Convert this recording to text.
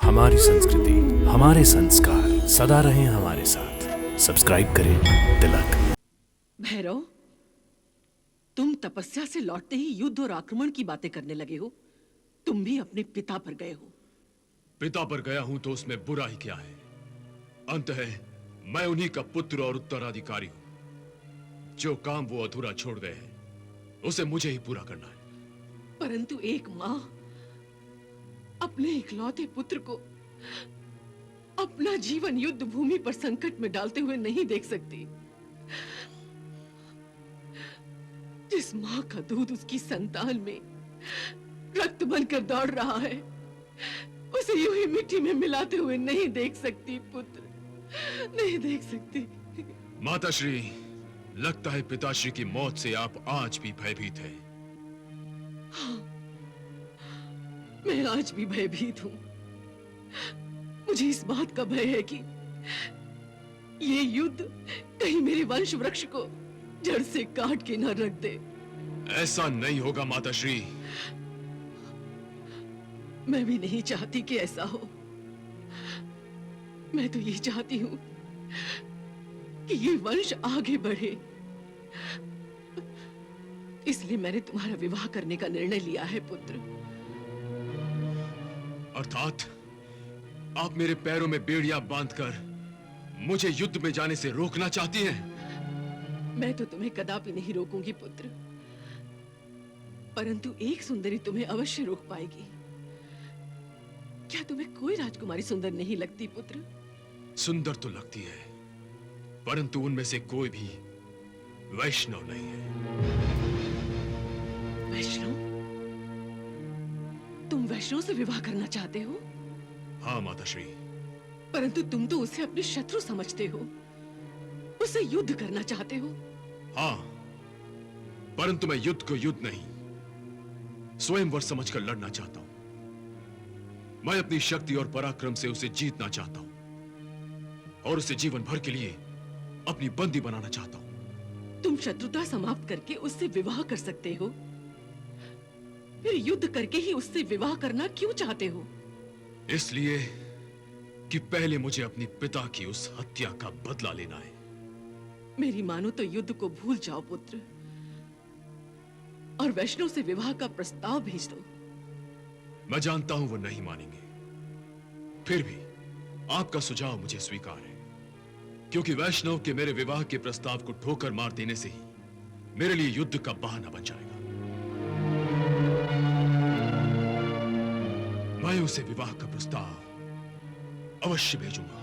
हमारी संस्कृति, हमारे संस्कार सदा रहें हमारे साथ। सब्सक्राइब करें तिलक। भैरव, तुम तपस्या से लौटते ही युद्ध और आक्रमण की बातें करने लगे हो। तुम भी अपने पिता पर गए हो। पिता पर गया हूं तो उसमें बुरा ही क्या है? अंत है मैं उन्हीं का पुत्र और उत्तराधिकारी हूं। जो काम वो अधूरा छोड़ गए हैं उसे मुझे ही पूरा करना है। परंतु एक मां अपने इकलौते पुत्र को अपना जीवन युद्ध भूमि पर संकट में डालते हुए नहीं देख सकती। जिस मां का दूध उसकी संतान में रक्त बनकर दौड़ रहा है, उसे यूं ही मिट्टी में मिलाते हुए नहीं देख सकती पुत्र, नहीं देख सकती। माताश्री, लगता है पिताश्री की मौत से आप आज भी भयभीत हैं। हाँ, मैं आज भी भयभीत हूं। मुझे इस बात का भय है कि ये युद्ध कहीं मेरे वंश वृक्ष को जड़ से काट के न रख दे। ऐसा नहीं होगा माताश्री। मैं भी नहीं चाहती कि ऐसा हो। मैं तो ये चाहती हूं कि ये वंश आगे बढ़े। इसलिए मैंने तुम्हारा विवाह करने का निर्णय लिया है पुत्र। अर्थात आप मेरे पैरों में बेड़ियां बांधकर मुझे युद्ध में जाने से रोकना चाहती हैं? मैं तो तुम्हें कदापि नहीं रोकूंगी पुत्र, परंतु एक सुंदरी तुम्हें अवश्य रोक पाएगी। क्या तुम्हें कोई राजकुमारी सुंदर नहीं लगती पुत्र? सुंदर तो लगती है, परंतु उनमें से कोई भी वैष्णव नहीं है। वैष्णव? तुम वैष्णव से विवाह करना चाहते हो? हाँ माताश्री। परंतु तुम तो उसे अपने शत्रु समझते हो, उससे युद्ध करना चाहते हो। हाँ, परंतु मैं युद्ध को युद्ध नहीं, स्वयंवर समझकर लड़ना चाहता हूं। मैं अपनी शक्ति और पराक्रम से उसे जीतना चाहता हूं और उसे जीवन भर के लिए अपनी बंदी बनाना चाहता हूं। तुम शत्रुता समाप्त करके उससे विवाह कर सकते हो, फिर युद्ध करके ही उससे विवाह करना क्यों चाहते हो? इसलिए कि पहले मुझे अपने पिता की उस हत्या का बदला लेना है। मेरी मानो तो युद्ध को भूल जाओ पुत्र, और वैष्णव से विवाह का प्रस्ताव भेज दो। मैं जानता हूं वो नहीं मानेंगे, फिर भी आपका सुझाव मुझे स्वीकार है, क्योंकि वैष्णव के मेरे विवाह के प्रस्ताव को ठोकर मार देने से ही मेरे लिए युद्ध का बहाना बन जाएगा। मैं उसे विवाह का प्रस्ताव अवश्य भेजूंगा।